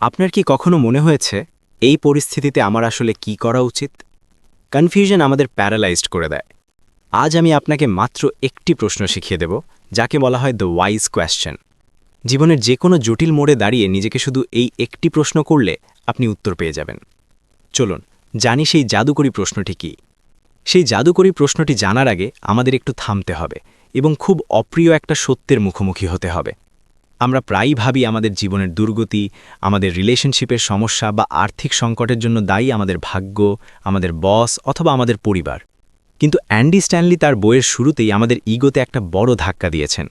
আপনার কি কখনো মনে হয়েছে এই পরিস্থিতিতে আমার আসলে কি করা উচিত? কনফিউশন আমাদের প্যারালাইজড করে দেয়। আজ আমি আপনাকে মাত্র একটি প্রশ্ন শিখিয়ে দেব, যাকে বলা হয় দ্য ওয়াইজ কোয়েশ্চেন। জীবনের যে কোনো জটিল মোড়ে দাঁড়িয়ে নিজেকে শুধু এই একটি প্রশ্ন করলে আপনি উত্তর পেয়ে যাবেন। চলুন জানি সেই জাদুকরী প্রশ্নটি কী। সেই জাদুকরী প্রশ্নটি জানার আগে আমাদের একটু থামতে হবে এবং খুব অপ্রিয় একটা সত্যের মুখোমুখি হতে হবে। আমরা প্রায়ই ভাবি আমাদের জীবনের দুর্গতি, আমাদের রিলেশনশিপের সমস্যা বা আর্থিক সংকটের জন্য দায়ী আমাদের ভাগ্য, আমাদের বস অথবা আমাদের পরিবার। কিন্তু অ্যান্ডি স্ট্যানলি তার বইয়ের শুরুতেই আমাদের ইগোতে একটা বড় ধাক্কা দিয়েছেন।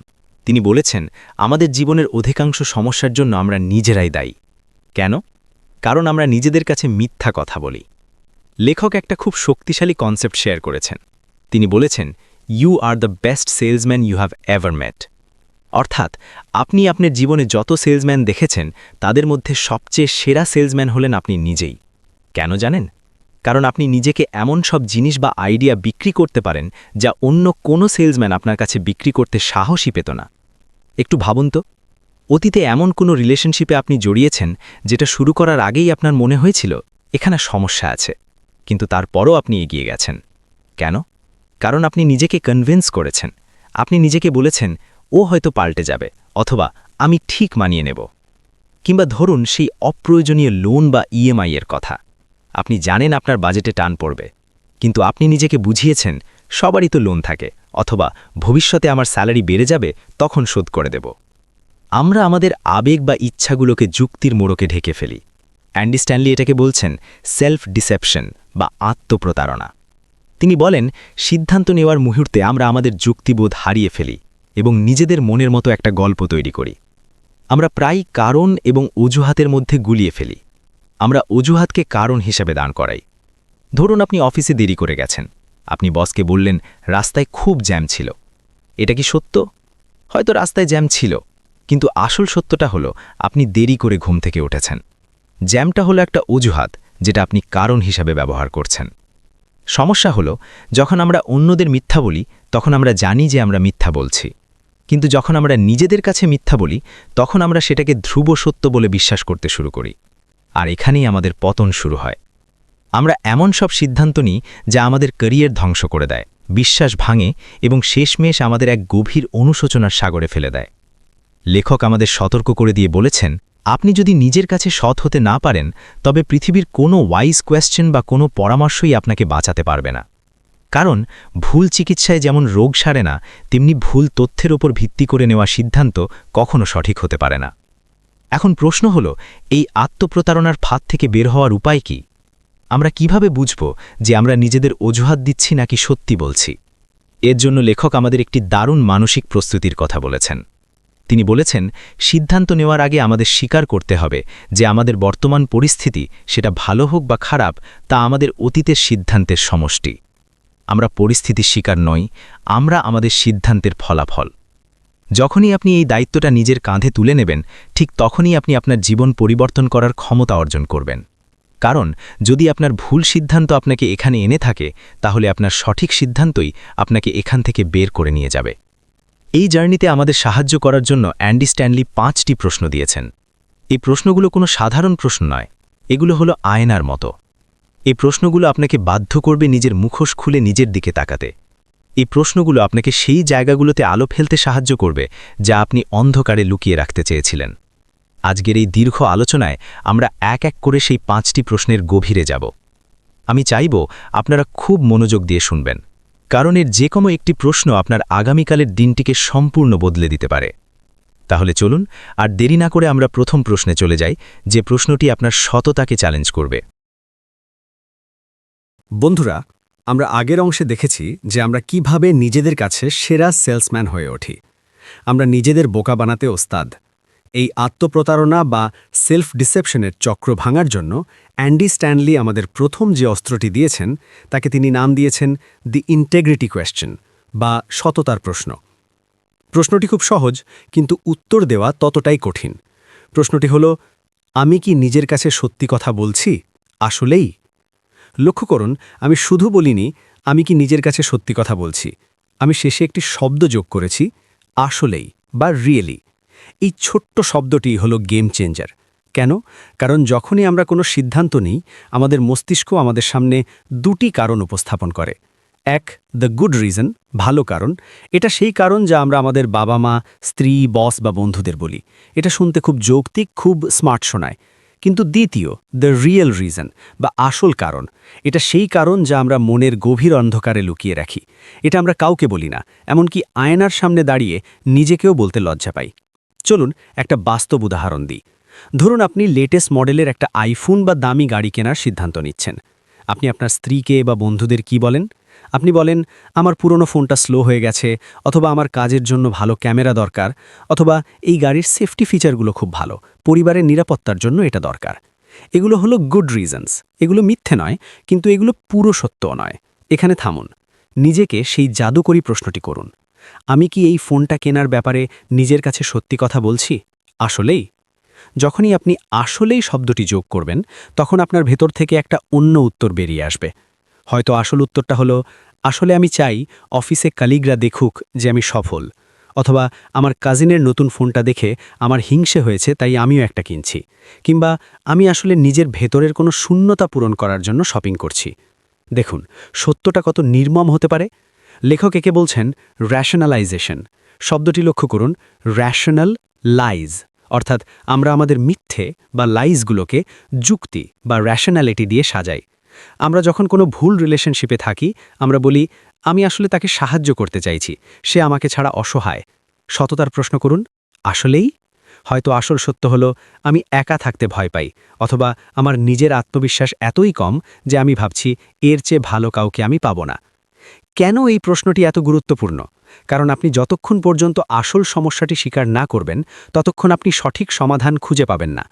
তিনি বলেছেন, আমাদের জীবনের অধিকাংশ সমস্যার জন্য আমরা নিজেরাই দায়ী। কেন? কারণ আমরা নিজেদের কাছে মিথ্যা কথা বলি। লেখক একটা খুব শক্তিশালী কনসেপ্ট শেয়ার করেছেন। তিনি বলেছেন, you are the best salesman you have ever met. অর্থাৎ আপনি আপনার জীবনে যত সেলসম্যান দেখেছেন তাদের মধ্যে সবচেয়ে সেরা সেলসম্যান হলেন আপনি নিজেই। কেন জানেন? কারণ আপনি নিজেকে এমন সব জিনিস বা আইডিয়া বিক্রি করতে পারেন যা অন্য কোনো সেলসম্যান আপনার কাছে বিক্রি করতে সাহসই পেত না। একটু ভাবুন তো, অতীতে এমন কোনো রিলেশনশিপে আপনি জড়িয়েছেন যেটা শুরু করার আগেই আপনার মনে হয়েছিল এখানে সমস্যা আছে, কিন্তু তারপরও আপনি এগিয়ে গেছেন। কেন? কারণ আপনি নিজেকে কনভিন্স করেছেন। আপনি নিজেকে বলেছেন, ও হয়তো পাল্টে যাবে, অথবা আমি ঠিক মানিয়ে নেব। কিংবা ধরুন সেই অপ্রয়োজনীয় লোন বা ইএমআই এর কথা। আপনি জানেন আপনার বাজেটে টান পড়বে, কিন্তু আপনি নিজেকে বুঝিয়েছেন সবারই তো লোন থাকে, অথবা ভবিষ্যতে আমার স্যালারি বেড়ে যাবে, তখন শোধ করে দেব। আমরা আমাদের আবেগ বা ইচ্ছাগুলোকে যুক্তির মোড়কে ঢেকে ফেলি। অ্যান্ডি স্ট্যানলি এটাকে বলছেন সেলফ ডিসেপশন বা আত্মপ্রতারণা। তিনি বলেন, সিদ্ধান্ত নেওয়ার মুহূর্তে আমরা আমাদের যুক্তিবোধ হারিয়ে ফেলি এবং নিজেদের মনের মতো একটা গল্প তৈরি করি। আমরা প্রায়ই কারণ এবং অজুহাতের মধ্যে গুলিয়ে ফেলি। আমরা অজুহাতকে কারণ হিসেবে দান করাই। ধরুন আপনি অফিসে দেরি করে গেছেন। আপনি বসকে বললেন, রাস্তায় খুব জ্যাম ছিল। এটা কি সত্য? হয়তো রাস্তায় জ্যাম ছিল, কিন্তু আসল সত্যটা হলো আপনি দেরি করে ঘুম থেকে উঠেছেন। জ্যামটা হলো একটা অজুহাত যেটা আপনি কারণ হিসাবে ব্যবহার করছেন। সমস্যা হলো, যখন আমরা অন্যদের মিথ্যা বলি তখন আমরা জানি যে আমরা মিথ্যা বলছি, কিন্তু যখন আমরা নিজেদের কাছে মিথ্যা বলি তখন আমরা সেটাকে ধ্রুব সত্য বলে বিশ্বাস করতে শুরু করি। আর এখানেই আমাদের পতন শুরু হয়। আমরা এমন সব সিদ্ধান্ত নিই যা আমাদের ক্যারিয়ার ধ্বংস করে দেয়, বিশ্বাস ভাঙে এবং শেষমেশ আমাদের এক গভীর অনুশোচনার সাগরে ফেলে দেয়। লেখক আমাদের সতর্ক করে দিয়ে বলেছেন, আপনি যদি নিজের কাছে সৎ হতে না পারেন তবে পৃথিবীর কোনো ওয়াইজ কোয়েশ্চেন বা কোনো পরামর্শই আপনাকে বাঁচাতে পারবে না। কারণ ভুল চিকিৎসায় যেমন রোগ সারে না, তেমনি ভুল তথ্যের ওপর ভিত্তি করে নেওয়া সিদ্ধান্ত কখনো সঠিক হতে পারে না। এখন প্রশ্ন হলো, এই আত্মপ্রতারণার ফাঁদ থেকে বের হওয়ার উপায় কি? আমরা কিভাবে বুঝব যে আমরা নিজেদের অজুহাত দিচ্ছি নাকি সত্যি বলছি? এর জন্য লেখক আমাদের একটি দারুণ মানসিক প্রস্তুতির কথা বলেছেন। তিনি বলেছেন, সিদ্ধান্ত নেওয়ার আগে আমাদের স্বীকার করতে হবে যে আমাদের বর্তমান পরিস্থিতি, সেটা ভালো হোক বা খারাপ, তা আমাদের অতীতের সিদ্ধান্তের সমষ্টি। আমরা পরিস্থিতির শিকার নই, আমরা আমাদের সিদ্ধান্তের ফলাফল। যখনই আপনি এই দায়িত্বটা নিজের কাঁধে তুলে নেবেন, ঠিক তখনই আপনি আপনার জীবন পরিবর্তন করার ক্ষমতা অর্জন করবেন। কারণ যদি আপনার ভুল সিদ্ধান্ত আপনাকে এখানে এনে থাকে, তাহলে আপনার সঠিক সিদ্ধান্তই আপনাকে এখান থেকে বের করে নিয়ে যাবে। এই জার্নিতে আমাদের সাহায্য করার জন্য অ্যান্ডি স্ট্যানলি 5টি প্রশ্ন দিয়েছেন। এই প্রশ্নগুলো কোনো সাধারণ প্রশ্ন নয়, এগুলো হলো আয়নার মতো। এই প্রশ্নগুলো আপনাকে বাধ্য করবে নিজের মুখোশ খুলে নিজের দিকে তাকাতে। এই প্রশ্নগুলো আপনাকে সেই জায়গাগুলোতে আলো ফেলতে সাহায্য করবে যা আপনি অন্ধকারে লুকিয়ে রাখতে চেয়েছিলেন। আজকের এই দীর্ঘ আলোচনায় আমরা এক এক করে সেই 5টি প্রশ্নের গভীরে যাব। আমি চাইব আপনারা খুব মনোযোগ দিয়ে শুনবেন, কারণ এর যে কোনো একটি প্রশ্ন আপনার আগামীকালের দিনটিকে সম্পূর্ণ বদলে দিতে পারে। তাহলে চলুন আর দেরি না করে আমরা প্রথম প্রশ্নে চলে যাই, যে প্রশ্নটি আপনার সততাকে চ্যালেঞ্জ করবে। বন্ধুরা, আমরা আগের অংশে দেখেছি যে আমরা কিভাবে নিজেদের কাছে সেরা সেলসম্যান হয়ে উঠি। আমরা নিজেদের বোকা বানাতে ওস্তাদ। এই আত্মপ্রতারণা বা সেলফ ডিসেপশনের চক্র ভাঙার জন্য অ্যান্ডি স্ট্যানলি আমাদের প্রথম যে অস্ত্রটি দিয়েছেন তাকে তিনি নাম দিয়েছেন দি ইন্টেগ্রিটি কোয়েশ্চেন বা সততার প্রশ্ন। প্রশ্নটি খুব সহজ, কিন্তু উত্তর দেওয়া ততটাই কঠিন। প্রশ্নটি হল, আমি কি নিজের কাছে সত্যি কথা বলছি আসলেই? লক্ষ্য করুন, আমি শুধু বলিনি আমি কি নিজের কাছে সত্যি কথা বলছি, আমি শেষে একটি শব্দ যোগ করেছি, আসলেই বা রিয়েলি। এই ছোট্ট শব্দটি হলো গেম চেঞ্জার। কেন? কারণ যখনই আমরা কোনো সিদ্ধান্ত নিই, আমাদের মস্তিষ্ক আমাদের সামনে দুটি কারণ উপস্থাপন করে। এক, দ্য গুড রিজন, ভালো কারণ। এটা সেই কারণ যা আমরা আমাদের বাবা মা, স্ত্রী, বস বা বন্ধুদের বলি। এটা শুনতে খুব যৌক্তিক, খুব স্মার্ট শোনায়। কিন্তু দ্বিতীয়, দ্য রিয়েল রিজন বা আসল কারণ, এটা সেই কারণ যা আমরা মনের গভীর অন্ধকারে লুকিয়ে রাখি। এটা আমরা কাউকে বলি না, এমনকি আয়নার সামনে দাঁড়িয়ে নিজেকেও বলতে লজ্জা পাই। চলুন একটা বাস্তব উদাহরণ দিই। ধরুন আপনি লেটেস্ট মডেলের একটা আইফোন বা দামি গাড়ি কেনার সিদ্ধান্ত নিচ্ছেন। আপনি আপনার স্ত্রীকে বা বন্ধুদের কি বলেন? আপনি বলেন, আমার পুরনো ফোনটা স্লো হয়ে গেছে, অথবা আমার কাজের জন্য ভালো ক্যামেরা দরকার, অথবা এই গাড়ির সেফটি ফিচারগুলো খুব ভালো, পরিবারের নিরাপত্তার জন্য এটা দরকার। এগুলো হলো গুড রিজনস, এগুলো মিথ্যে নয়, কিন্তু এগুলো পুরো সত্যও নয়। এখানে থামুন, নিজেকে সেই জাদুকরী প্রশ্নটি করুন। আমি কি এই ফোনটা কেনার ব্যাপারে নিজের কাছে সত্যি কথা বলছি? আসলেই? যখনই আপনি আসলেই শব্দটি যোগ করবেন, তখন আপনার ভেতর থেকে একটা অন্য উত্তর বেরিয়ে আসবে। হয়তো আসল উত্তরটা হলো, আসলে আমি চাই অফিসে কালিগরা দেখুক যে আমি সফল, অথবা আমার কাজিনের নতুন ফোনটা দেখে আমার হিংসে হয়েছে তাই আমিও একটা কিনছি, কিংবা আমি আসলে নিজের ভেতরের কোনো শূন্যতা পূরণ করার জন্য শপিং করছি। দেখুন, সত্যটা কত নির্মম হতে পারে। লেখক একে বলছেন র্যাশনালাইজেশন। শব্দটি লক্ষ্য করুন, র্যাশনাল লাইজ, অর্থাৎ আমরা আমাদের মিথ্যে বা লাইজগুলোকে যুক্তি বা র্যাশনালিটি দিয়ে সাজাই। আমরা যখন কোনো ভুল রিলেশনশিপে থাকি, আমরা বলি, আমি আসলে তাকে সাহায্য করতে চাইছি, সে আমাকে ছাড়া অসহায়। সততার প্রশ্ন করুন, আসলেই? হয়তো আসল সত্য হলো, আমি একা থাকতে ভয় পাই, অথবা আমার নিজের আত্মবিশ্বাস এতই কম যে আমি ভাবছি এর চেয়ে ভালো কাউকে আমি পাব না। কেন এই প্রশ্নটি এত গুরুত্বপূর্ণ? কারণ আপনি যতক্ষণ পর্যন্ত আসল সমস্যাটি স্বীকার না করবেন, ততক্ষণ আপনি সঠিক সমাধান খুঁজে পাবেন না।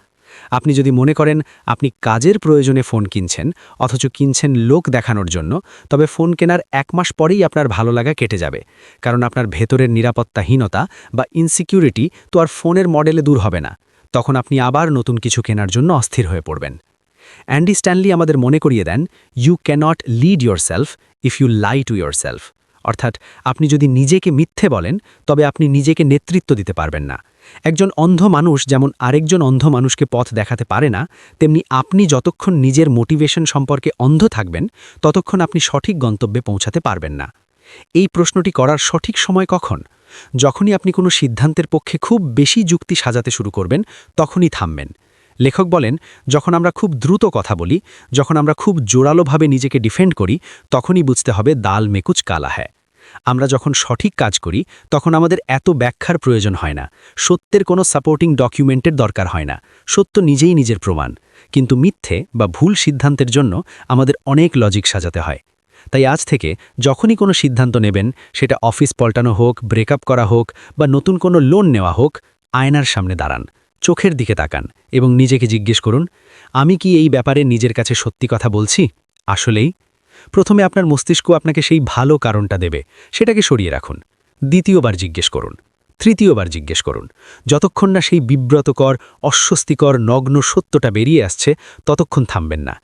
আপনি যদি মনে করেন আপনি কাজের প্রয়োজনে ফোন কিনছেন, অথচ কিনছেন লোক দেখানোর জন্য, তবে ফোন কেনার 1 মাস পরেই আপনার ভালো লাগা কেটে যাবে। কারণ আপনার ভেতরের নিরাপত্তাহীনতা বা ইনসিকিউরিটি তো আর ফোনের মডেলে দূর হবে না। তখন আপনি আবার নতুন কিছু কেনার জন্য অস্থির হয়ে পড়বেন। অ্যান্ডি স্ট্যানলি আমাদের মনে করিয়ে দেন, you cannot lead yourself if you lie to yourself. অর্থাৎ আপনি যদি নিজেকে মিথ্যে বলেন, তবে আপনি নিজেকে নেতৃত্ব দিতে পারবেন না। একজন অন্ধ মানুষ যেমন আরেকজন অন্ধ মানুষকে পথ দেখাতে পারে না, তেমনি আপনি যতক্ষণ নিজের মোটিভেশন সম্পর্কে অন্ধ থাকবেন, ততক্ষণ আপনি সঠিক গন্তব্যে পৌঁছাতে পারবেন না। এই প্রশ্নটি করার সঠিক সময় কখন? যখনই আপনি কোনো সিদ্ধান্তের পক্ষে খুব বেশি যুক্তি সাজাতে শুরু করবেন, তখনই থামবেন। লেখক বলেন, যখন আমরা খুব দ্রুত কথা বলি, যখন আমরা খুব জোরালোভাবে নিজেকে ডিফেন্ড করি, তখনই বুঝতে হবে দাল মেকুচ কালা হ্যায়। আমরা যখন সঠিক কাজ করি, তখন আমাদের এত ব্যাখ্যার প্রয়োজন হয় না, সত্যের কোনো সাপোর্টিং ডকুমেন্টের দরকার হয় না, সত্য নিজেই নিজের প্রমাণ। কিন্তু মিথ্যে বা ভুল সিদ্ধান্তের জন্য আমাদের অনেক লজিক সাজাতে হয়। তাই আজ থেকে যখনই কোনো সিদ্ধান্ত নেবেন, সেটা অফিস পল্টানো হোক, ব্রেকআপ করা হোক, বা নতুন কোনো লোন নেওয়া হোক, আয়নার সামনে দাঁড়ান, চোখের দিকে তাকান এবং নিজেকে জিজ্ঞেস করুন, আমি কি এই ব্যাপারে নিজের কাছে সত্যি কথা বলছি? আসলেই? প্রথমে আপনার মস্তিষ্ক আপনাকে সেই ভালো কারণটা দেবে, সেটাকে সরিয়ে রাখুন। দ্বিতীয়বার জিজ্ঞেস করুন, তৃতীয়বার জিজ্ঞেস করুন। যতক্ষণ না সেই বিব্রতকর, অস্বস্তিকর, নগ্ন সত্যটা বেরিয়ে আসছে, ততক্ষণ থামবেন না।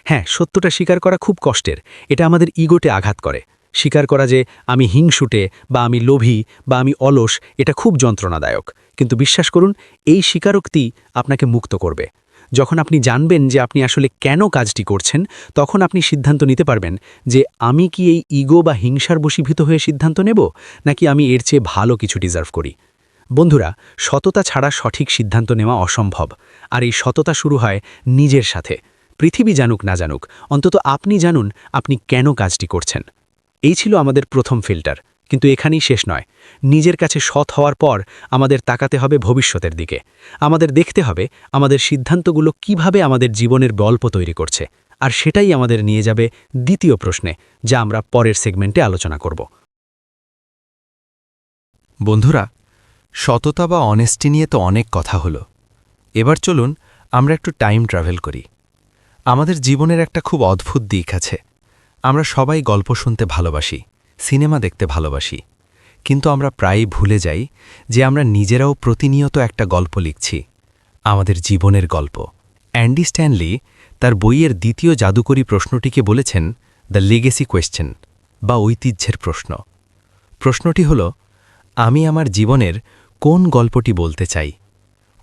হ্যাঁ, সত্যটা স্বীকার করা খুব কষ্টের, এটা আমাদের ইগোতে আঘাত করে। স্বীকার করা যে আমি হিংসুটে, বা আমি লোভী, বা আমি অলস, এটা খুব যন্ত্রণাদায়ক। কিন্তু বিশ্বাস করুন, এই স্বীকারোক্তি আপনাকে মুক্ত করবে। যখন আপনি জানবেন যে আপনি আসলে কেন কাজটি করছেন, তখন আপনি সিদ্ধান্ত নিতে পারবেন যে আমি কি এই ইগো বা হিংসার বশীভূত হয়ে সিদ্ধান্ত নেব, নাকি আমি এর চেয়ে ভালো কিছু ডিজার্ভ করি। বন্ধুরা, সততা ছাড়া সঠিক সিদ্ধান্ত নেওয়া অসম্ভব। আর এই সততা শুরু হয় নিজের সাথে। পৃথিবী জানুক না জানুক, অন্তত আপনি জানুন আপনি কেন কাজটি করছেন। এই ছিল আমাদের প্রথম ফিল্টার, কিন্তু এখানেই শেষ নয়। নিজের কাছে সৎ হওয়ার পর আমাদের তাকাতে হবে ভবিষ্যতের দিকে। আমাদের দেখতে হবে আমাদের সিদ্ধান্তগুলো কিভাবে আমাদের জীবনের গল্প তৈরি করছে। আর সেটাই আমাদের নিয়ে যাবে দ্বিতীয় প্রশ্নে, যা আমরা পরের সেগমেন্টে আলোচনা করব। বন্ধুরা, সততা বা অনেস্টি নিয়ে তো অনেক কথা হলো। এবার চলুন আমরা একটু টাইম ট্রাভেল করি। আমাদের জীবনের একটা খুব অদ্ভুত দিক আছে। আমরা সবাই গল্প শুনতে ভালোবাসি, সিনেমা দেখতে ভালোবাসি, কিন্তু আমরা প্রায়ই ভুলে যাই যে আমরা নিজেরাও প্রতিনিয়ত একটা গল্প লিখছি, আমাদের জীবনের গল্প। অ্যান্ডি স্ট্যানলি তার বইয়ের দ্বিতীয় জাদুকরী প্রশ্নটিকে বলেছেন দ্য লিগেসি কোয়েশ্চেন, বা ঐতিহ্যের প্রশ্ন। প্রশ্নটি হল, আমি আমার জীবনের কোন গল্পটি বলতে চাই?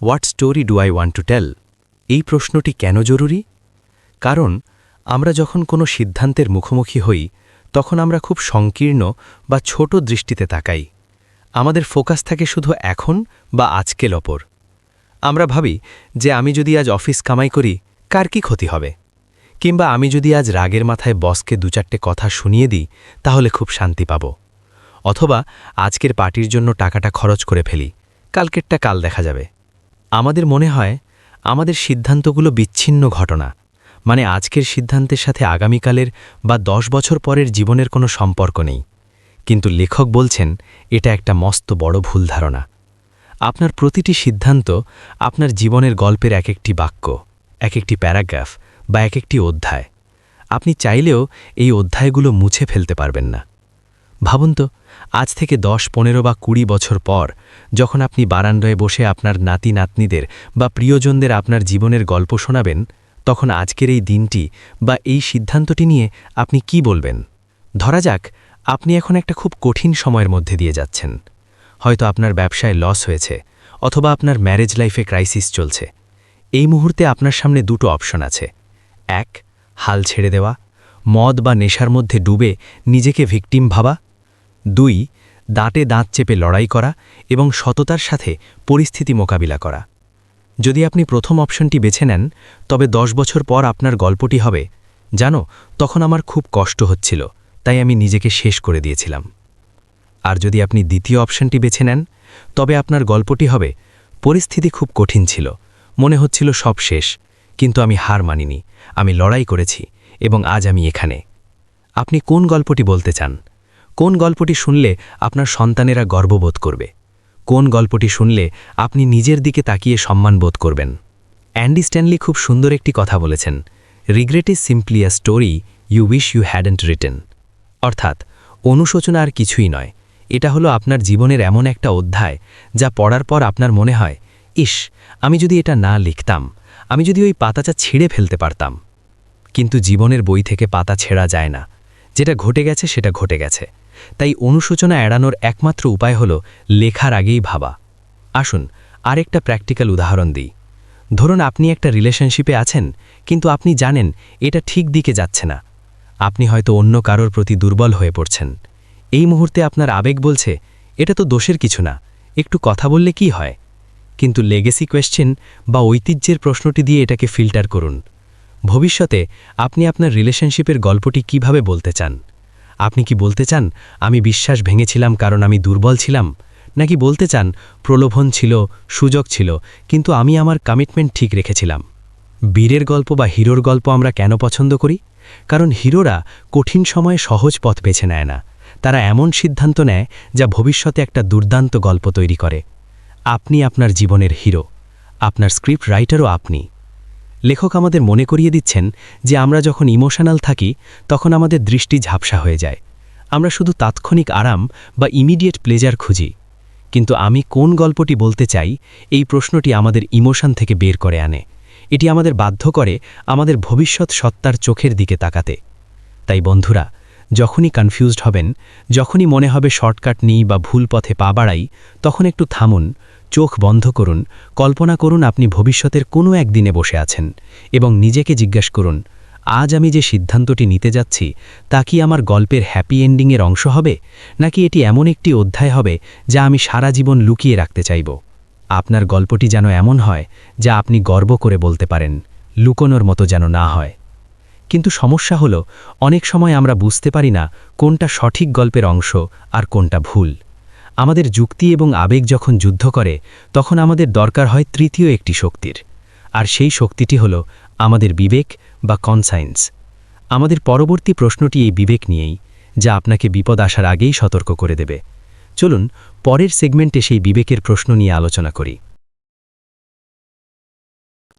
What story do I want to tell? এই প্রশ্নটি কেন জরুরি? কারণ আমরা যখন কোনো সিদ্ধান্তের মুখোমুখি হই তখন আমরা খুব সংকীর্ণ বা ছোট দৃষ্টিতে তাকাই। আমাদের ফোকাস থাকে শুধু এখন বা আজকের ওপর। আমরা ভাবি যে আমি যদি আজ অফিস কামাই করি কার কি ক্ষতি হবে, কিংবা আমি যদি আজ রাগের মাথায় বসকে 2-4টে কথা শুনিয়ে দিই তাহলে খুব শান্তি পাব, অথবা আজকের পার্টির জন্য টাকাটা খরচ করে ফেলি, কালকেরটা কাল দেখা যাবে। আমাদের মনে হয় আমাদের সিদ্ধান্তগুলো বিচ্ছিন্ন ঘটনা, মানে আজকের সিদ্ধান্তের সাথে আগামীকালের বা 10 বছর পরের জীবনের কোনো সম্পর্ক নেই। কিন্তু লেখক বলছেন এটা একটা মস্ত বড় ভুল ধারণা। আপনার প্রতিটি সিদ্ধান্ত আপনার জীবনের গল্পের এক একটি বাক্য, এক একটি প্যারাগ্রাফ বা এক একটি অধ্যায়। আপনি চাইলেও এই অধ্যায়গুলো মুছে ফেলতে পারবেন না। ভাবুন তো, আজ থেকে 10, 15 বা 20 বছর পর যখন আপনি বারান্দায় বসে আপনার নাতি নাতনিদের বা প্রিয়জনদের আপনার জীবনের গল্প শোনাবেন, তখন আজকের এই দিনটি বা এই সিদ্ধান্তটি নিয়ে আপনি কি বলবেন? ধরা যাক আপনি এখন একটা খুব কঠিন সময়ের মধ্যে দিয়ে যাচ্ছেন। হয়তো আপনার ব্যবসায় লস হয়েছে, অথবা আপনার ম্যারেজ লাইফে ক্রাইসিস চলছে। এই মুহূর্তে আপনার সামনে 2টো অপশন আছে। 1, হাল ছেড়ে দেওয়া, মদ বা নেশার মধ্যে ডুবে নিজেকে ভিকটিম ভাবা। 2, দাঁতে দাঁত চেপে লড়াই করা এবং সততার সাথে পরিস্থিতি মোকাবিলা করা। যদি আপনি প্রথম অপশনটি বেছে নেন, তবে 10 বছর পর আপনার গল্পটি হবে, জানো, তখন আমার খুব কষ্ট হচ্ছিল, তাই আমি নিজেকে শেষ করে দিয়েছিলাম। আর যদি আপনি দ্বিতীয় অপশনটি বেছে নেন, তবে আপনার গল্পটি হবে, পরিস্থিতি খুব কঠিন ছিল, মনে হচ্ছিল সব শেষ, কিন্তু আমি হার মানিনি, আমি লড়াই করেছি এবং আজ আমি এখানে। আপনি কোন গল্পটি বলতে চান? কোন গল্পটি শুনলে আপনার সন্তানেরা গর্ববোধ করবে? কোন গল্পটি শুনলে আপনি নিজের দিকে তাকিয়ে সম্মান বোধ করবেন? অ্যান্ডি স্ট্যানলি খুব সুন্দর একটি কথা বলেছেন, regret is simply a story you wish you hadn't written. অর্থাৎ অনুশোচনা আর কিছুই নয়, এটা হলো আপনার জীবনের এমন একটা অধ্যায় যা পড়ার পর আপনার মনে হয়, ইস, আমি যদি এটা না লিখতাম, আমি যদি ওই পাতাটা ছিঁড়ে ফেলতে পারতাম। কিন্তু জীবনের বই থেকে পাতা ছেঁড়া যায় না, যেটা ঘটে গেছে সেটা ঘটে গেছে। তাই অনুশোচনা এড়ানোর একমাত্র উপায় হল লেখার আগেই ভাবা। আসুন আরেকটা প্র্যাকটিক্যাল উদাহরণ দিই। ধরুন আপনি একটা রিলেশনশিপে আছেন, কিন্তু আপনি জানেন এটা ঠিক দিকে যাচ্ছে না। আপনি হয়তো অন্য কারোর প্রতি দুর্বল হয়ে পড়ছেন। এই মুহূর্তে আপনার আবেগ বলছে, এটা তো দোষের কিছু না, একটু কথা বললে কি হয়? কিন্তু লেগেসি কোয়েশ্চেন বা ঐতিহ্যের প্রশ্নটি দিয়ে এটাকে ফিল্টার করুন। ভবিষ্যতে আপনি আপনার রিলেশনশিপের গল্পটি কিভাবে বলতে চান? আপনি কি বলতে চান, আমি বিশ্বাস ভেঙেছিলাম কারণ আমি দুর্বল ছিলাম? নাকি বলতে চান, প্রলোভন ছিল, সুযোগ ছিল, কিন্তু আমি আমার কমিটমেন্ট ঠিক রেখেছিলাম? বীরের গল্প বা হিরোর গল্প আমরা কেন পছন্দ করি? কারণ হিরোরা কঠিন সময়ে সহজ পথ বেছে নেয় না, তারা এমন সিদ্ধান্ত নেয় যা ভবিষ্যতে একটা দুর্দান্ত গল্প তৈরি করে। আপনি আপনার জীবনের হিরো, আপনার স্ক্রিপ্ট রাইটারও আপনি। লেখক আমাদের মনে করিয়ে দিচ্ছেন যে আমরা যখন ইমোশনাল থাকি তখন আমাদের দৃষ্টি ঝাপসা হয়ে যায়। আমরা শুধু তাৎক্ষণিক আরাম বা ইমিডিয়েট প্লেজার খুঁজি। কিন্তু আমি কোন গল্পটি বলতে চাই, এই প্রশ্নটি আমাদের ইমোশন থেকে বের করে আনে। এটি আমাদের বাধ্য করে আমাদের ভবিষ্যৎ সত্তার চোখের দিকে তাকাতে। তাই বন্ধুরা, যখনই কনফিউজড হবেন, যখনই মনে হবে শর্টকাট নিই বা ভুল পথে পা বাড়াই, তখন একটু থামুন, চোখ বন্ধ করুন, কল্পনা করুন আপনি ভবিষ্যতের কোনো একদিনে বসে আছেন এবং নিজেকে জিজ্ঞাসা করুন, আজ আমি যে সিদ্ধান্তটি নিতে যাচ্ছি তা কি আমার গল্পের হ্যাপি এন্ডিংয়ের অংশ হবে, নাকি এটি এমন একটি অধ্যায় হবে যা আমি সারা জীবন লুকিয়ে রাখতে চাইব? আপনার গল্পটি যেন এমন হয় যা আপনি গর্ব করে বলতে পারেন, লুকোনোর মতো যেন না হয়। কিন্তু সমস্যা হলো, অনেক সময় আমরা বুঝতে পারি না কোনটা সঠিক গল্পের অংশ আর কোনটা ভুল। আমাদের যুক্তি এবং আবেগ যখন যুদ্ধ করে, তখন আমাদের দরকার হয় তৃতীয় একটি শক্তির। আর সেই শক্তিটি হল আমাদের বিবেক বা কনসায়েন্স। আমাদের পরবর্তী প্রশ্নটি এই বিবেক নিয়েই, যা আপনাকে বিপদ আসার আগেই সতর্ক করে দেবে। চলুন পরের সেগমেন্টে সেই বিবেকের প্রশ্ন নিয়ে আলোচনা করি।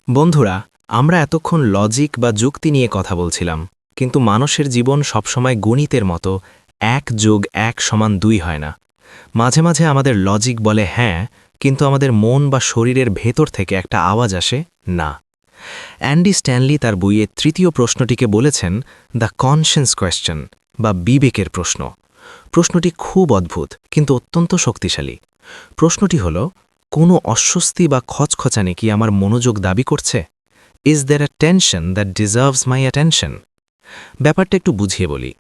বন্ধুরা, আমরা এতক্ষণ লজিক বা যুক্তি নিয়ে কথা বলছিলাম, কিন্তু মানুষের জীবন সবসময় গণিতের মতো 1+1=2 হয় না। মাঝে মাঝে আমাদের লজিক বলে হ্যাঁ, কিন্তু আমাদের মন বা শরীরের ভেতর থেকে একটা আওয়াজ আসে না। অ্যান্ডি স্ট্যানলি তার বইয়ের তৃতীয় প্রশ্নটিকে বলেছেন দ্য কনসিয়েন্স কোয়েশ্চেন বা বিবেকের প্রশ্ন। প্রশ্নটি খুব অদ্ভুত কিন্তু অত্যন্ত শক্তিশালী। প্রশ্নটি হল, কোনো অস্বস্তি বা খচখচানি কি আমার মনোযোগ দাবি করছে? Is there a tension that deserves my attention? ব্যাপারটা একটু বুঝিয়ে বলি।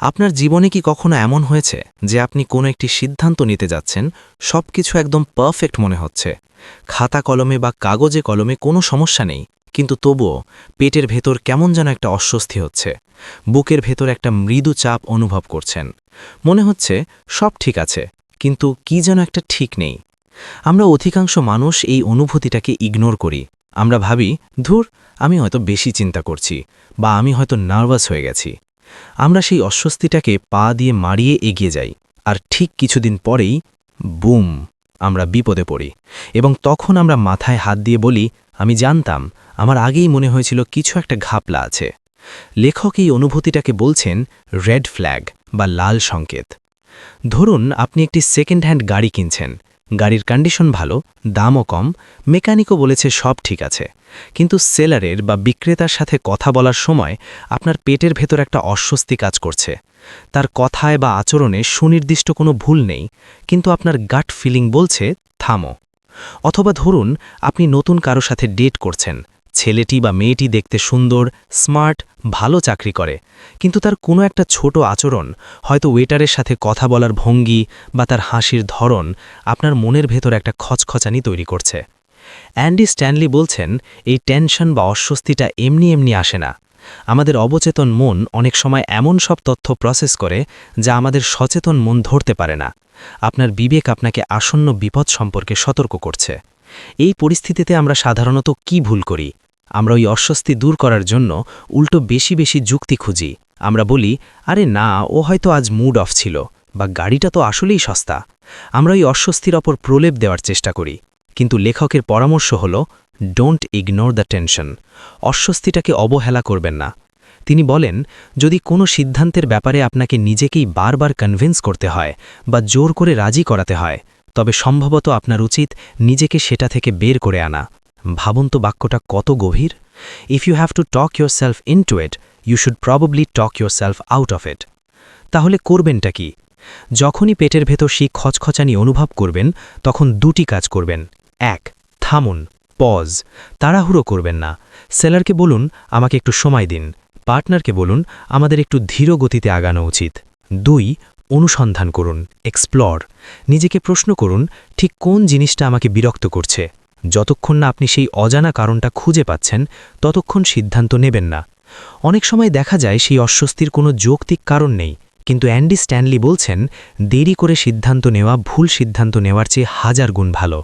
আপনার জীবনে কি কখনো এমন হয়েছে যে আপনি কোনো একটি সিদ্ধান্ত নিতে যাচ্ছেন, সব কিছু একদম পারফেক্ট মনে হচ্ছে, খাতা কলমে বা কাগজে কলমে কোনো সমস্যা নেই, কিন্তু তবুও পেটের ভেতর কেমন যেন একটা অস্বস্তি হচ্ছে, বুকের ভেতর একটা মৃদু চাপ অনুভব করছেন, মনে হচ্ছে সব ঠিক আছে, কিন্তু কি যেন একটা ঠিক নেই। আমরা অধিকাংশ মানুষ এই অনুভূতিটাকে ইগনোর করি। আমরা ভাবি, ধুর, আমি হয়তো বেশি চিন্তা করছি, বা আমি হয়তো নার্ভাস হয়ে গেছি। আমরা সেই অস্বস্তিটাকে পা দিয়ে মারিয়ে এগিয়ে যাই, আর ঠিক কিছুদিন পরেই বুম, আমরা বিপদে পড়ি। এবং তখন আমরা মাথায় হাত দিয়ে বলি, আমি জানতাম, আমার আগেই মনে হয়েছিল কিছু একটা ঘাপলা আছে। লেখক এই অনুভূতিটাকে বলছেন রেড ফ্ল্যাগ বা লাল সংকেত। ধরুন আপনি একটি সেকেন্ড হ্যান্ড গাড়ি কিনছেন, গাড়ির কন্ডিশন ভালো, দামও কম, মেকানিকও বলেছে সব ঠিক আছে, কিন্তু সেলারের বা বিক্রেতার সাথে কথা বলার সময় আপনার পেটের ভেতর একটা অস্বস্তি কাজ করছে। তার কথায় বা আচরণে সুনির্দিষ্ট কোনো ভুল নেই, কিন্তু আপনার গাট ফিলিং বলছে থামো। অথবা ধরুন আপনি নতুন কারো সাথে ডেট করছেন, ছেলেটি বা মেয়েটি দেখতে সুন্দর, স্মার্ট, ভালো চাকরি করে, কিন্তু তার কোনো একটা ছোট আচরণ, হয়তো ওয়েটারের সাথে কথা বলার ভঙ্গি বা তার হাসির ধরন, আপনার মনের ভেতর একটা খচখচানি তৈরি করছে। অ্যান্ডি স্ট্যানলি বলছেন, এই টেনশন বা অস্বস্তিটা এমনি এমনি আসে না। আমাদের অবচেতন মন অনেক সময় এমন সব তথ্য প্রসেস করে যা আমাদের সচেতন মন ধরতে পারে না। আপনার বিবেক আপনাকে আসন্ন বিপদ সম্পর্কে সতর্ক করছে। এই পরিস্থিতিতে আমরা সাধারণত কি ভুল করি? আমরা ওই অস্বস্তি দূর করার জন্য উল্টো বেশি বেশি যুক্তি খুঁজি। আমরা বলি, আরে না, ও হয়তো আজ মুড অফ ছিল, বা গাড়িটা তো আসলেই সস্তা। আমরা ওই অস্বস্তির ওপর প্রলেপ দেওয়ার চেষ্টা করি। কিন্তু লেখকের পরামর্শ হল, ডোন্ট ইগনোর দ্য টেনশন। অস্বস্তিটাকে অবহেলা করবেন না। তিনি বলেন, যদি কোনো সিদ্ধান্তের ব্যাপারে আপনাকে নিজেকেই বারবার কনভিন্স করতে হয় বা জোর করে রাজি করাতে হয়, তবে সম্ভবত আপনার উচিত নিজেকে সেটা থেকে বের করে আনা। ভাবুন তো বাক্যটা কত গভীর। If you have to talk yourself into it, you should probably talk yourself out of it. তাহলে করবেনটা কি? যখনই পেটের ভেতর সেই খচখচানি অনুভব করবেন, তখন দুটি কাজ করবেন। 1. থামুন, পজ, তাড়াহুড়ো করবেন না। সেলারকে বলুন, আমাকে একটু সময় দিন। পার্টনারকে বলুন, আমাদের একটু ধীর গতিতে আগানো উচিত। 2. অনুসন্ধান করুন, এক্সপ্লোর। নিজেকে প্রশ্ন করুন, ঠিক কোন জিনিসটা আমাকে বিরক্ত করছে। যতক্ষণ না আপনি সেই অজানা কারণটা খুঁজে পাচ্ছেন, ততক্ষণ সিদ্ধান্ত নেবেন না। অনেক সময় দেখা যায় সেই অস্বস্তির কোনো যৌক্তিক কারণ নেই, কিন্তু অ্যান্ডি স্ট্যানলি বলছেন, দেরি করে সিদ্ধান্ত নেওয়া ভুল সিদ্ধান্ত নেওয়ার চেয়ে 1000 গুণ ভালো।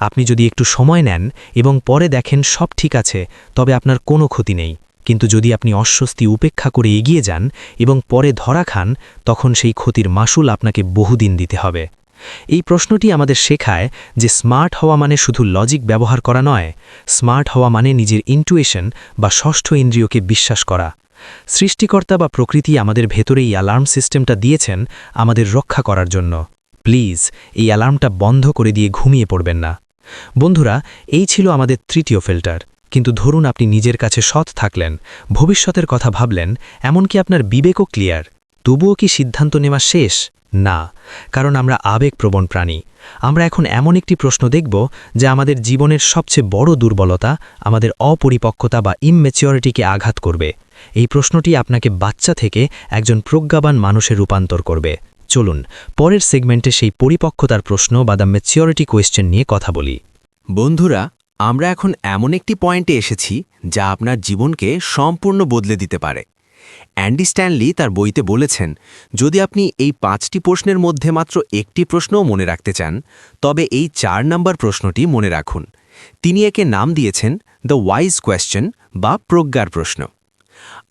আপনি যদি একটু সময় নেন এবং পরে দেখেন সব ঠিক আছে, তবে আপনার কোনো ক্ষতি নেই। কিন্তু যদি আপনি অস্বস্তি উপেক্ষা করে এগিয়ে যান এবং পরে ধরা খান, তখন সেই ক্ষতির মাসুল আপনাকে বহুদিন দিতে হবে। এই প্রশ্নটি আমাদের শেখায় যে স্মার্ট হওয়া মানে শুধু লজিক ব্যবহার করা নয়, স্মার্ট হওয়া মানে নিজের ইন্টুইশন বা ষষ্ঠ ইন্দ্রিয়কে বিশ্বাস করা। সৃষ্টিকর্তা বা প্রকৃতি আমাদের ভেতরে এই অ্যালার্ম সিস্টেমটা দিয়েছেন আমাদের রক্ষা করার জন্য। প্লিজ এই অ্যালার্মটা বন্ধ করে দিয়ে ঘুমিয়ে পড়বেন না। বন্ধুরা, এই ছিল আমাদের তৃতীয় ফিল্টার। কিন্তু ধরুন আপনি নিজের কাছে সৎ থাকলেন, ভবিষ্যতের কথা ভাবলেন, এমনকি আপনার বিবেকও ক্লিয়ার, তবুও কি সিদ্ধান্ত নেওয়া শেষ? না, কারণ আমরা আবেগপ্রবণ প্রাণী। আমরা এখন এমন একটি প্রশ্ন দেখব যা আমাদের জীবনের সবচেয়ে বড় দুর্বলতা, আমাদের অপরিপক্কতা বা ইমম্যাচিউরিটিকে আঘাত করবে। এই প্রশ্নটি আপনাকে বাচ্চা থেকে একজন প্রজ্ঞাবান মানুষে রূপান্তর করবে। চলুন পরের সেগমেন্টে সেই পরিপক্কতার প্রশ্ন বা দ্য ম্যাচিউরিটি কোয়েশ্চেন নিয়ে কথা বলি। বন্ধুরা, আমরা এখন এমন একটি পয়েন্টে এসেছি যা আপনার জীবনকে সম্পূর্ণ বদলে দিতে পারে। অ্যান্ডি স্ট্যানলি তার বইতে বলেছেন, যদি আপনি এই 5টি প্রশ্নের মধ্যে মাত্র একটি প্রশ্নও মনে রাখতে চান, তবে এই 4 নম্বর প্রশ্নটি মনে রাখুন। তিনি একে নাম দিয়েছেন দ্য ওয়াইজ কোয়েশ্চেন বা প্রজ্ঞার প্রশ্ন।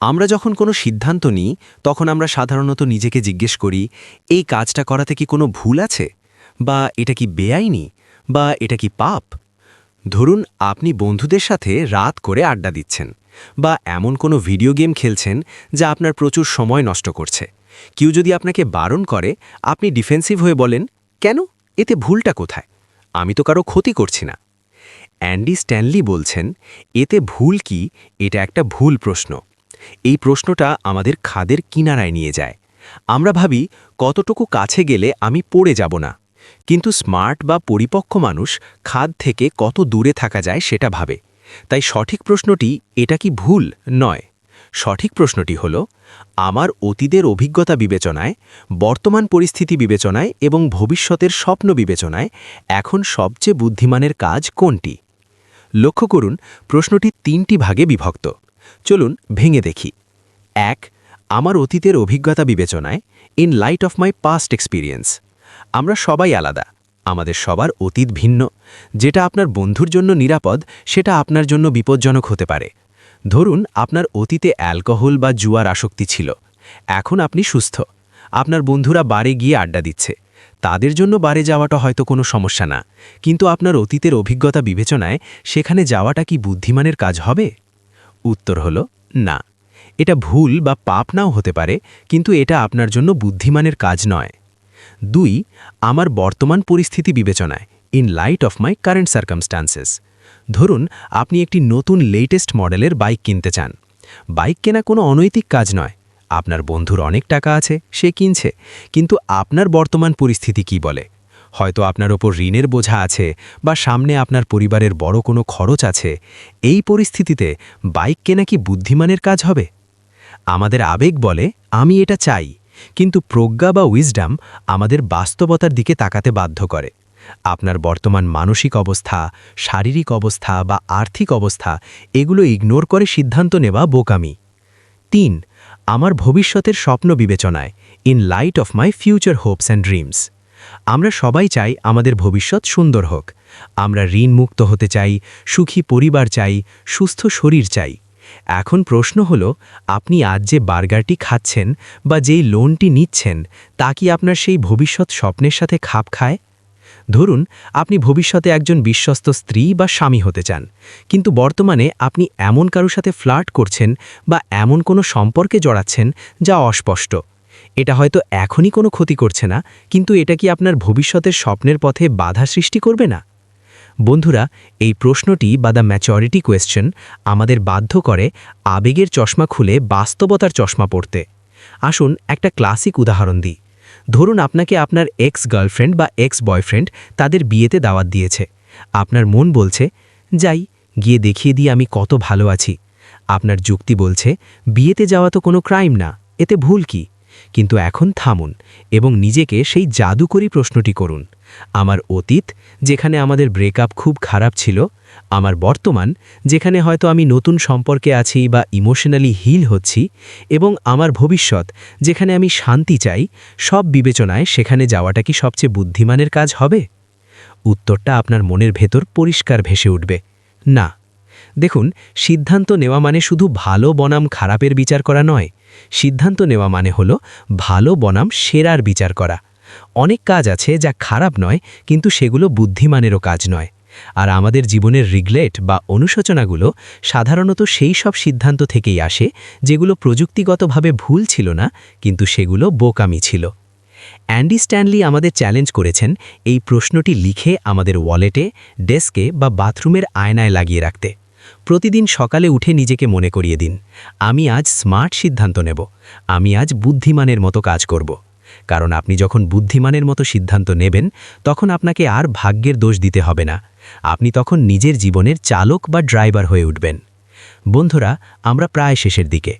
আমরা যখন কোনো সিদ্ধান্ত নিই, তখন আমরা সাধারণত নিজেকে জিজ্ঞেস করি, এই কাজটা করাতে কি কোনো ভুল আছে, বা এটা কি বেআইনি, বা এটা কি পাপ। ধরুন আপনি বন্ধুদের সাথে রাত করে আড্ডা দিচ্ছেন, বা এমন কোনো ভিডিও গেম খেলছেন যা আপনার প্রচুর সময় নষ্ট করছে। কেউ যদি আপনাকে বারণ করে, আপনি ডিফেন্সিভ হয়ে বলেন, কেন, এতে ভুলটা কোথায়, আমি তো কারো ক্ষতি করছি না। অ্যান্ডি স্ট্যানলি বলছেন, এতে ভুল কি, এটা একটা ভুল প্রশ্ন। এই প্রশ্নটা আমাদের খাদের কিনারায় নিয়ে যায়। আমরা ভাবি, কতটুকু কাছে গেলে আমি পড়ে যাব না। কিন্তু স্মার্ট বা পরিপক্ক মানুষ খাদ থেকে কত দূরে থাকা যায় সেটা ভাবে। তাই সঠিক প্রশ্নটি এটা কি ভুল নয়। সঠিক প্রশ্নটি হল আমার অতীতের অভিজ্ঞতা বিবেচনায়, বর্তমান পরিস্থিতি বিবেচনায় এবং ভবিষ্যতের স্বপ্ন বিবেচনায় এখন সবচেয়ে বুদ্ধিমানের কাজ কোনটি। লক্ষ্য করুন প্রশ্নটি 3টি ভাগে বিভক্ত। চলুন ভেঙে দেখি। 1. আমার অতীতের অভিজ্ঞতা বিবেচনায়, in light of my past experience. আমরা সবাই আলাদা, আমাদের সবার অতীত ভিন্ন। যেটা আপনার বন্ধুর জন্য নিরাপদ সেটা আপনার জন্য বিপজ্জনক হতে পারে। ধরুন আপনার অতীতে অ্যালকোহল বা জুয়ার আসক্তি ছিল, এখন আপনি সুস্থ। আপনার বন্ধুরা বারে গিয়ে আড্ডা দিচ্ছে, তাদের জন্য বারে যাওয়াটা হয়তো কোনো সমস্যা না, কিন্তু আপনার অতীতের অভিজ্ঞতা বিবেচনায় সেখানে যাওয়াটা কি বুদ্ধিমানের কাজ হবে? উত্তর হল না। এটা ভুল বা পাপ নাও হতে পারে, কিন্তু এটা আপনার জন্য বুদ্ধিমানের কাজ নয়। 2. আমার বর্তমান পরিস্থিতি বিবেচনায়, in light of my current circumstances. ধরুন আপনি একটি নতুন লেটেস্ট মডেলের বাইক কিনতে চান। বাইক কেনা কোনো অনৈতিক কাজ নয়। আপনার বন্ধুর অনেক টাকা আছে, সে কিনছে, কিন্তু আপনার বর্তমান পরিস্থিতি কি বলে? হয়তো আপনার ওপর ঋণের বোঝা আছে বা সামনে আপনার পরিবারের বড় কোনো খরচ আছে। এই পরিস্থিতিতে বাইক কেনা কি বুদ্ধিমানের কাজ হবে? আমাদের আবেগ বলে আমি এটা চাই, কিন্তু প্রজ্ঞা বা উইজডাম আমাদের বাস্তবতার দিকে তাকাতে বাধ্য করে। আপনার বর্তমান মানসিক অবস্থা, শারীরিক অবস্থা বা আর্থিক অবস্থা এগুলো ইগনোর করে সিদ্ধান্ত নেওয়া বোকামি। 3. আমার ভবিষ্যতের স্বপ্ন বিবেচনায়, in light of my future Hopes and dreams. আমরা সবাই চাই আমাদের ভবিষ্যৎ সুন্দর হোক। আমরা ঋণমুক্ত হতে চাই, সুখী পরিবার চাই, সুস্থ শরীর চাই। এখন প্রশ্ন হল, আপনি আজ যে বার্গারটি খাচ্ছেন বা যেই লোনটি নিচ্ছেন তা কি আপনার সেই ভবিষ্যৎ স্বপ্নের সাথে খাপ খায়? ধরুন আপনি ভবিষ্যতে একজন বিশ্বস্ত স্ত্রী বা স্বামী হতে চান, কিন্তু বর্তমানে আপনি এমন কারোর সাথে ফ্লার্ট করছেন বা এমন কোনো সম্পর্কে জড়াচ্ছেন যা অস্পষ্ট। এটা হয়তো এখনই কোনো ক্ষতি করছে না, কিন্তু এটা কি আপনার ভবিষ্যতের স্বপ্নের পথে বাধা সৃষ্টি করবে না? বন্ধুরা, এই প্রশ্নটি বা দ্য ম্যাচরিটি কোয়েশ্চেন আমাদের বাধ্য করে আবেগের চশমা খুলে বাস্তবতার চশমা পড়তে। আসুন একটা ক্লাসিক উদাহরণ দিই। ধরুন আপনাকে আপনার এক্স গার্লফ্রেন্ড বা এক্স বয়ফ্রেন্ড তাদের বিয়েতে দাওয়াত দিয়েছে। আপনার মন বলছে, যাই, গিয়ে দেখিয়ে দিই আমি কত ভালো আছি। আপনার যুক্তি বলছে, বিয়েতে যাওয়া তো কোনো ক্রাইম না, এতে ভুল কি? কিন্তু এখন থামুন এবং নিজেকে সেই জাদুকরী প্রশ্নটি করুন। আমার অতীত, যেখানে আমাদের ব্রেকআপ খুব খারাপ ছিল, আমার বর্তমান, যেখানে হয়তো আমি নতুন সম্পর্কে আছি বা ইমোশনালি হিল হচ্ছি, এবং আমার ভবিষ্যৎ, যেখানে আমি শান্তি চাই, সব বিবেচনায় সেখানে যাওয়াটা কি সবচেয়ে বুদ্ধিমানের কাজ হবে? উত্তরটা আপনার মনের ভেতর পরিষ্কার ভেসে উঠবে, না। দেখুন, সিদ্ধান্ত নেওয়া মানে শুধু ভালো বনাম খারাপের বিচার করা নয়। সিদ্ধান্ত নেওয়া মানে হলো ভালো বনাম সেরার বিচার করা। অনেক কাজ আছে যা খারাপ নয়, কিন্তু সেগুলো বুদ্ধিমানেরও কাজ নয়। আর আমাদের জীবনের রিগ্রেট বা অনুশোচনাগুলো সাধারণত সেই সব সিদ্ধান্ত থেকেই আসে যেগুলো প্রযুক্তিগতভাবে ভুল ছিল না, কিন্তু সেগুলো বোকামি ছিল। অ্যান্ডি স্ট্যানলি আমাদের চ্যালেঞ্জ করেছেন এই প্রশ্নটি লিখে আমাদের ওয়ালেটে, ডেস্কে বা বাথরুমের আয়নায় লাগিয়ে রাখতে। প্রতিদিন সকালে উঠে নিজেকে মনে করিয়ে দিন, আমি আজ স্মার্ট সিদ্ধান্ত নেব, আমি আজ বুদ্ধিমানের মতো কাজ করব। কারণ আপনি যখন বুদ্ধিমানের মতো সিদ্ধান্ত নেবেন, তখন আপনাকে আর ভাগ্যের দোষ দিতে হবে না। আপনি তখন নিজের জীবনের চালক বা ড্রাইভার হয়ে উঠবেন। বন্ধুরা, আমরা প্রায় শেষের দিকে।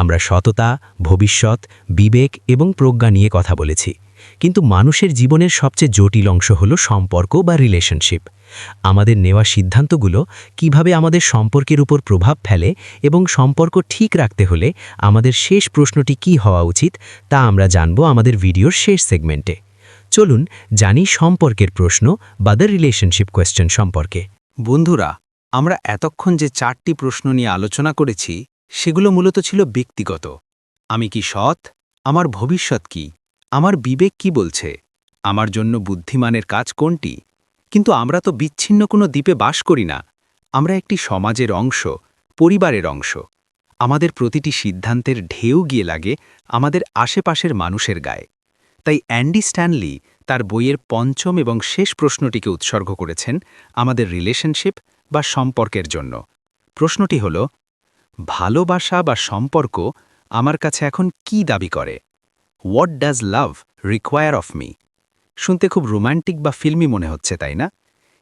আমরা সততা, ভবিষ্যৎ, বিবেক এবং প্রজ্ঞা নিয়ে কথা বলেছি, কিন্তু মানুষের জীবনের সবচেয়ে জটিল অংশ হলো সম্পর্ক বা রিলেশনশিপ। আমাদের নেওয়া সিদ্ধান্তগুলো কিভাবে আমাদের সম্পর্কের উপর প্রভাব ফেলে এবং সম্পর্ক ঠিক রাখতে হলে আমাদের শেষ প্রশ্নটি কি হওয়া উচিত তা আমরা জানব আমাদের ভিডিওর শেষ সেগমেন্টে। চলুন জানি সম্পর্কের প্রশ্ন বা দ্য রিলেশনশিপ কোয়েশ্চেন সম্পর্কে। বন্ধুরা, আমরা এতক্ষণ যে 4টি প্রশ্ন নিয়ে আলোচনা করেছি সেগুলো মূলত ছিল ব্যক্তিগত। আমি কি সৎ? আমার ভবিষ্যৎ কি? আমার বিবেক কি বলছে? আমার জন্য বুদ্ধিমানের কাজ কোনটি? কিন্তু আমরা তো বিচ্ছিন্ন কোনো দ্বীপে বাস করি না। আমরা একটি সমাজের অংশ, পরিবারের অংশ। আমাদের প্রতিটি সিদ্ধান্তের ঢেউ গিয়ে লাগে আমাদের আশেপাশের মানুষের গায়ে। তাই অ্যান্ডি স্ট্যানলি তার বইয়ের 5ম এবং শেষ প্রশ্নটিকে উৎসর্গ করেছেন আমাদের রিলেশনশিপ বা সম্পর্কের জন্য। প্রশ্নটি হল, ভালোবাসা বা সম্পর্ক আমার কাছে এখন কি দাবি করে? What does love require of me? শুনতে খুব রোম্যান্টিক বা ফিল্মি মনে হচ্ছে, তাই না?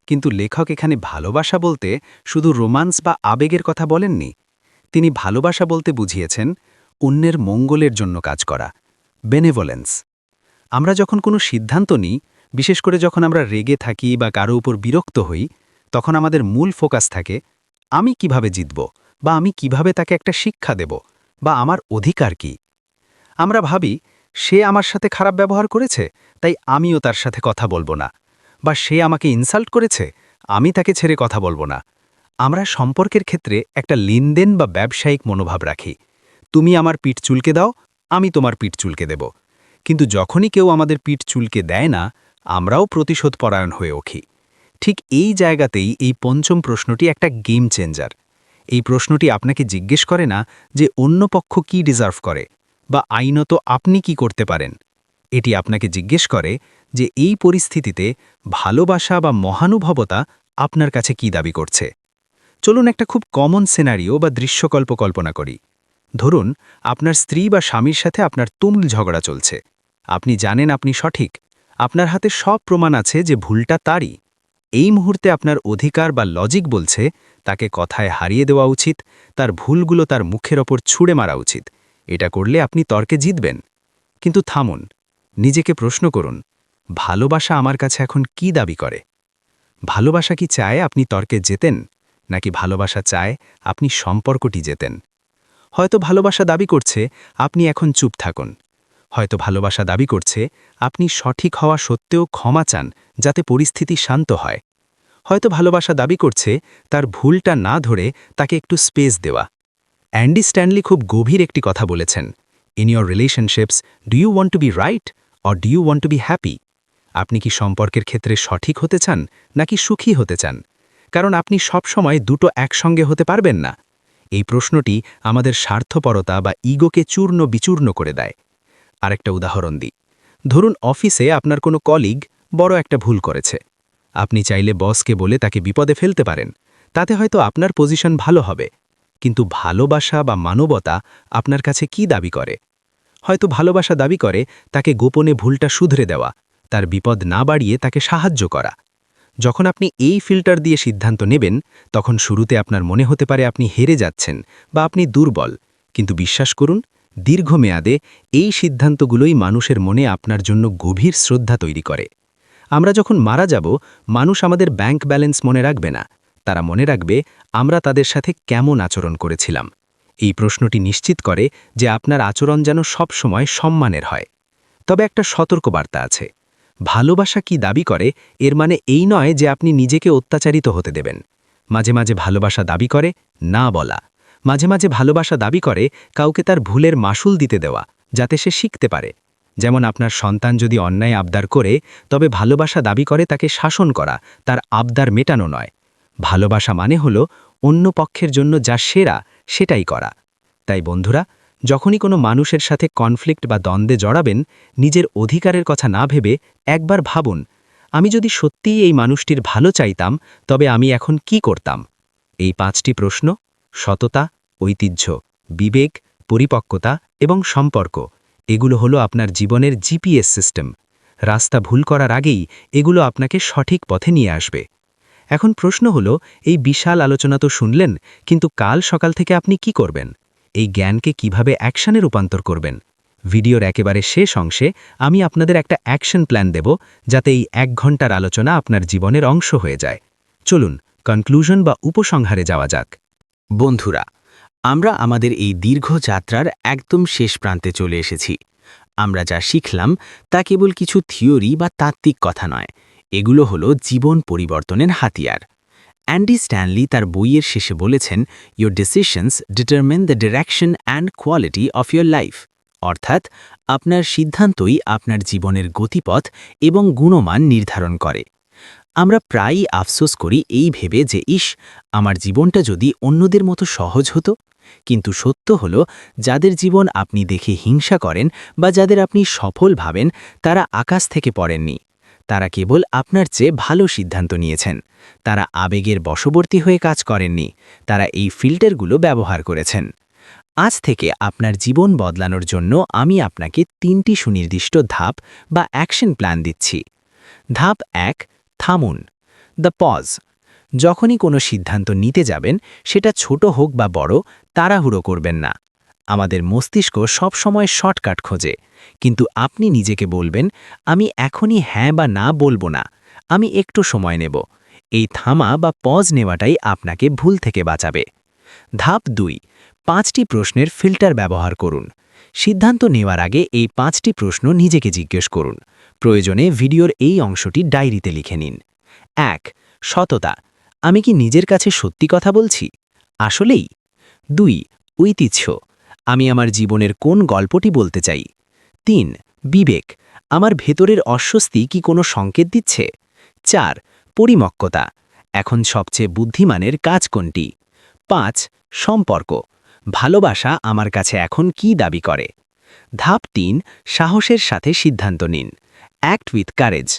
কিন্তু লেখক এখানে ভালোবাসা বলতে শুধু রোমান্স বা আবেগের কথা বলেননি। তিনি ভালোবাসা বলতে বুঝিয়েছেন অন্যের মঙ্গলের জন্য কাজ করা, বেনেভোলেন্স। আমরা যখন কোনো সিদ্ধান্ত নিই, বিশেষ করে যখন আমরা রেগে থাকি বা কারো উপর বিরক্ত হই, তখন আমাদের মূল ফোকাস থাকে আমি কিভাবে জিতব, বা আমি কিভাবে তাকে একটা শিক্ষা দেব, বা আমার অধিকার কি। আমরা ভাবি সে আমার সাথে খারাপ ব্যবহার করেছে, তাই আমিও তার সাথে কথা বলবো না, বা সে আমাকে ইনসাল্ট করেছে, আমি তাকে ছেড়ে কথা বলবো না। আমরা সম্পর্কের ক্ষেত্রে একটা লেনদেন বা ব্যবসায়িক মনোভাব রাখি, তুমি আমার পিঠ চুলকে দাও, আমি তোমার পিঠ চুলকে দেব। কিন্তু যখনই কেউ আমাদের পিঠ চুলকে দেয় না, আমরাও প্রতিশোধ পরায়ণ হয়ে উঠি। ঠিক এই জায়গাতেই এই পঞ্চম প্রশ্নটি একটা গেম চেঞ্জার। এই প্রশ্নটি আপনাকে জিজ্ঞেস করে না যে অন্য পক্ষ কি ডিজার্ভ করে, বা আইনত আপনি কি করতে পারেন। এটি আপনাকে জিজ্ঞেস করে যে এই পরিস্থিতিতে ভালোবাসা বা মহানুভবতা আপনার কাছে কি দাবি করছে। চলুন একটা খুব কমন সিনারিও বা দৃশ্যকল্প কল্পনা করি। ধরুন আপনার স্ত্রী বা স্বামীর সাথে আপনার তুমুল ঝগড়া চলছে। আপনি জানেন আপনি সঠিক, আপনার হাতে সব প্রমাণ আছে যে ভুলটা তারই। এই মুহূর্তে আপনার অধিকার বা লজিক বলছে তাকে কথায় হারিয়ে দেওয়া উচিত, তার ভুলগুলো তার মুখের ওপর ছুঁড়ে মারা উচিত। এটা করলে আপনি তর্কে জিতবেন। কিন্তু থামুন, নিজেকে প্রশ্ন করুন, ভালোবাসা আমার কাছে এখন কি দাবি করে? ভালোবাসা কি চায় আপনি তর্কে জেতেন, নাকি ভালোবাসা চায় আপনি সম্পর্কটি জেতেন? হয়তো ভালোবাসা দাবি করছে আপনি এখন চুপ থাকুন। হয়তো ভালোবাসা দাবি করছে আপনি সঠিক হওয়া সত্ত্বেও ক্ষমা চান, যাতে পরিস্থিতি শান্ত হয়। হয়তো ভালোবাসা দাবি করছে তার ভুলটা না ধরে তাকে একটু স্পেস দেওয়া। অ্যান্ডি স্ট্যানলি খুব গভীর একটি কথা বলেছেন, in your relationships do you want to be right or do you want to be happy? আপনি কি সম্পর্কের ক্ষেত্রে সঠিক হতে চান নাকি সুখী হতে চান? কারণ আপনি সব সময় দুটো একসঙ্গে হতে পারবেন না। এই প্রশ্নটি আমাদের স্বার্থপরতা বা ইগোকে চূর্ণ বিচূর্ণ করে দেয়। আরেকটা উদাহরণ দিই। ধরুন অফিসে আপনার কোনো কলিগ বড় একটা ভুল করেছে। আপনি চাইলে বসকে বলে তাকে বিপদে ফেলতে পারেন, তাতে হয়তো আপনার পজিশন ভালো হবে। কিন্তু ভালোবাসা বা মানবতা আপনার কাছে কি দাবি করে? হয়তো ভালোবাসা দাবি করে তাকে গোপনে ভুলটা শুধরে দেওয়া, তার বিপদ না বাড়িয়ে তাকে সাহায্য করা। যখন আপনি এই ফিল্টার দিয়ে সিদ্ধান্ত নেবেন, তখন শুরুতে আপনার মনে হতে পারে আপনি হেরে যাচ্ছেন বা আপনি দুর্বল। কিন্তু বিশ্বাস করুন, দীর্ঘমেয়াদে এই সিদ্ধান্তগুলোই মানুষের মনে আপনার জন্য গভীর শ্রদ্ধা তৈরি করে। আমরা যখন মারা যাব, মানুষ আমাদের ব্যাংক ব্যালেন্স মনে রাখবে না, তারা মনে রাখবে আমরা তাদের সাথে কেমন আচরণ করেছিলাম। এই প্রশ্নটি নিশ্চিত করে যে আপনার আচরণ যেন সবসময় সম্মানের হয়। তবে একটা সতর্কবার্তা আছে, ভালোবাসা কি দাবি করে এর মানে এই নয় যে আপনি নিজেকে অত্যাচারিত হতে দেবেন। মাঝে মাঝে ভালোবাসা দাবি করে না বলা, মাঝে মাঝে ভালোবাসা দাবি করে কাউকে তার ভুলের মাসুল দিতে দেওয়া, যাতে সে শিখতে পারে। যেমন আপনার সন্তান যদি অন্যায় আবদার করে, তবে ভালোবাসা দাবি করে তাকে শাসন করা, তার আবদার মেটানো নয়। ভালোবাসা মানে হলো অন্য পক্ষের জন্য যা সেরা সেটাই করা। তাই বন্ধুরা, যখনই কোনো মানুষের সাথে কনফ্লিক্ট বা দ্বন্দ্বে জড়াবেন, নিজের অধিকারের কথা না ভেবে একবার ভাবুন, আমি যদি সত্যিই এই মানুষটির ভালো চাইতাম, তবে আমি এখন কি করতাম? এই 5টি প্রশ্ন, সততা, ঐতিহ্য, বিবেক, পরিপক্কতা এবং সম্পর্ক, এগুলো হলো আপনার জীবনের জিপিএস সিস্টেম। রাস্তা ভুল করার আগেই এগুলো আপনাকে সঠিক পথে নিয়ে আসবে। এখন প্রশ্ন হলো, এই বিশাল আলোচনা তো শুনলেন, কিন্তু কাল সকাল থেকে আপনি কি করবেন? এই জ্ঞানকে কিভাবে অ্যাকশনে রূপান্তর করবেন? ভিডিওর একেবারে শেষ অংশে আমি আপনাদের একটা অ্যাকশন প্ল্যান দেব, যাতে এই 1 ঘন্টার আলোচনা আপনার জীবনের অংশ হয়ে যায়। চলুন কনক্লুশন বা উপসংহারে যাওয়া যাক। বন্ধুরা, আমরা আমাদের এই দীর্ঘ যাত্রার একদম শেষ প্রান্তে চলে এসেছি। আমরা যা শিখলাম তা কেবল কিছু থিওরি বা তাত্ত্বিক কথা নয়, এগুলো হলো জীবন পরিবর্তনের হাতিয়ার। অ্যান্ডি স্ট্যানলি তার বইয়ের শেষে বলেছেন, your decisions determine the direction and quality of your life. অর্থাৎ আপনার সিদ্ধান্তই আপনার জীবনের গতিপথ এবং গুণমান নির্ধারণ করে। আমরা প্রায়ই আফসোস করি এই ভেবে যে আমার জীবনটা যদি অন্যদের মতো সহজ হতো। কিন্তু সত্য হলো, যাদের জীবন আপনি দেখে হিংসা করেন বা যাদের আপনি সফল ভাবেন, তারা আকাশ থেকে পড়েননি। তারা কেবল আপনার চেয়ে ভালো সিদ্ধান্ত নিয়েছেন। তারা আবেগের বশবর্তী হয়ে কাজ করেননি, তারা এই ফিল্টারগুলো ব্যবহার করেছেন। আজ থেকে আপনার জীবন বদলানোর জন্য আমি আপনাকে 3টি সুনির্দিষ্ট ধাপ বা অ্যাকশন প্ল্যান দিচ্ছি। ধাপ 1, থামুন। The pause. যখনই কোনো সিদ্ধান্ত নিতে যাবেন, সেটা ছোট হোক বা বড়, তাড়াহুড়ো করবেন না। আমাদের মস্তিষ্ক সবসময় শর্টকাট খোঁজে, কিন্তু আপনি নিজেকে বলবেন, আমি এখনই হ্যাঁ বা না বলবো না, আমি একটু সময় নেব। এই থামা বা পজ নেওয়াটাই আপনাকে ভুল থেকে বাঁচাবে। ধাপ 2, 5টি প্রশ্নের ফিল্টার ব্যবহার করুন। সিদ্ধান্ত নেওয়ার আগে এই 5টি প্রশ্ন নিজেকে জিজ্ঞেস করুন। প্রয়োজনে ভিডিওর এই অংশটি ডায়েরিতে লিখে নিন। 1. সততা। আমি কি নিজের কাছে সত্যি কথা বলছি? আসলেই? 2. ঐতিহ্য। আমি আমার জীবনের কোন গল্পটি বলতে চাই? 3. বিবেক। আমার ভেতরের অস্বস্তি কি কোনো সংকেত দিচ্ছে? 4. পরিমক্কতা। এখন সবচেয়ে বুদ্ধিমানের কাজ কোনটি? 5. সম্পর্ক। ভালোবাসা আমার কাছে এখন কি দাবি করে? ধাপ 3, সাহসের সাথে সিদ্ধান্ত নিন। Act with courage.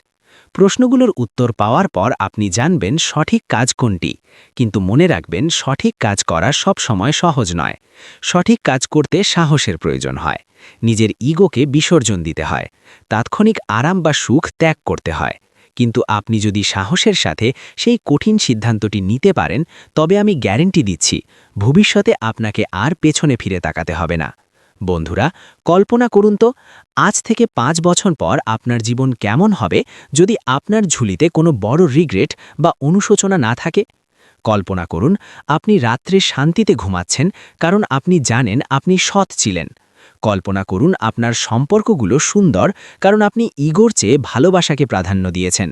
প্রশ্নগুলোর উত্তর পাওয়ার পর আপনি জানবেন সঠিক কাজ কোনটি, কিন্তু মনে রাখবেন সঠিক কাজ করা সব সময় সহজ নয়। সঠিক কাজ করতে সাহসের প্রয়োজন হয়। নিজের ইগোকে বিসর্জন দিতে হয়। তাৎক্ষণিক আরাম বা সুখ ত্যাগ করতে হয়। কিন্তু আপনি যদি সাহসের সাথে সেই কঠিন সিদ্ধান্তটি নিতে পারেন, তবে আমি গ্যারেন্টি দিচ্ছি, ভবিষ্যতে আপনাকে আর পেছনে ফিরে তাকাতে হবে না। বন্ধুরা, কল্পনা করুন তো, আজ থেকে 5 বছর পর আপনার জীবন কেমন হবে যদি আপনার ঝুলিতে কোনো বড় রিগ্রেট বা অনুশোচনা না থাকে। কল্পনা করুন, আপনি রাত্রে শান্তিতে ঘুমাচ্ছেন কারণ আপনি জানেন আপনি সৎ ছিলেন। কল্পনা করুন আপনার সম্পর্কগুলো সুন্দর কারণ আপনি ইগোর চেয়ে ভালোবাসাকে প্রাধান্য দিয়েছেন।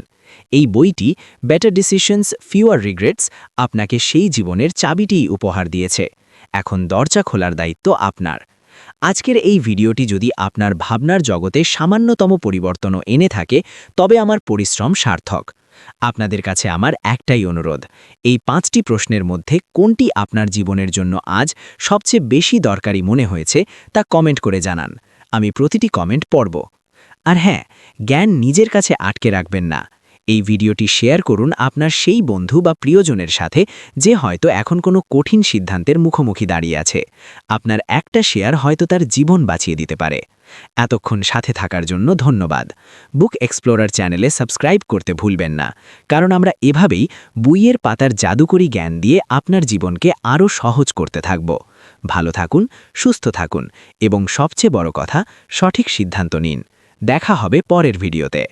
এই বইটি বেটার ডিসিশনস ফিউয়ার রিগ্রেটস আপনাকে সেই জীবনের চাবিটিই উপহার দিয়েছে। এখন দরজা খোলার দায়িত্ব আপনার। আজকের এই ভিডিওটি যদি আপনার ভাবনার জগতে সামান্যতম পরিবর্তনও এনে থাকে, তবে আমার পরিশ্রম সার্থক। আপনাদের কাছে আমার একটাই অনুরোধ, এই 5টি প্রশ্নের মধ্যে কোনটি আপনার জীবনের জন্য আজ সবচেয়ে বেশি দরকারি মনে হয়েছে তা কমেন্ট করে জানান। আমি প্রতিটি কমেন্ট পড়ব। আর হ্যাঁ, জ্ঞান নিজের কাছে আটকে রাখবেন না। এই ভিডিওটি শেয়ার করুন আপনার সেই বন্ধু বা প্রিয়জনের সাথে যে হয়তো এখন কোনো কঠিন সিদ্ধান্তের মুখোমুখি দাঁড়িয়ে আছে। আপনার একটা শেয়ার হয়তো তার জীবন বাঁচিয়ে দিতে পারে। এতক্ষণ সাথে থাকার জন্য ধন্যবাদ। বুক এক্সপ্লোরার চ্যানেলে সাবস্ক্রাইব করতে ভুলবেন না, কারণ আমরা এভাবেই বইয়ের পাতার জাদুকরি জ্ঞান দিয়ে আপনার জীবনকে আরও সহজ করতে থাকব। ভালো থাকুন, সুস্থ থাকুন এবং সবচেয়ে বড় কথা, সঠিক সিদ্ধান্ত নিন। দেখা হবে পরের ভিডিওতে।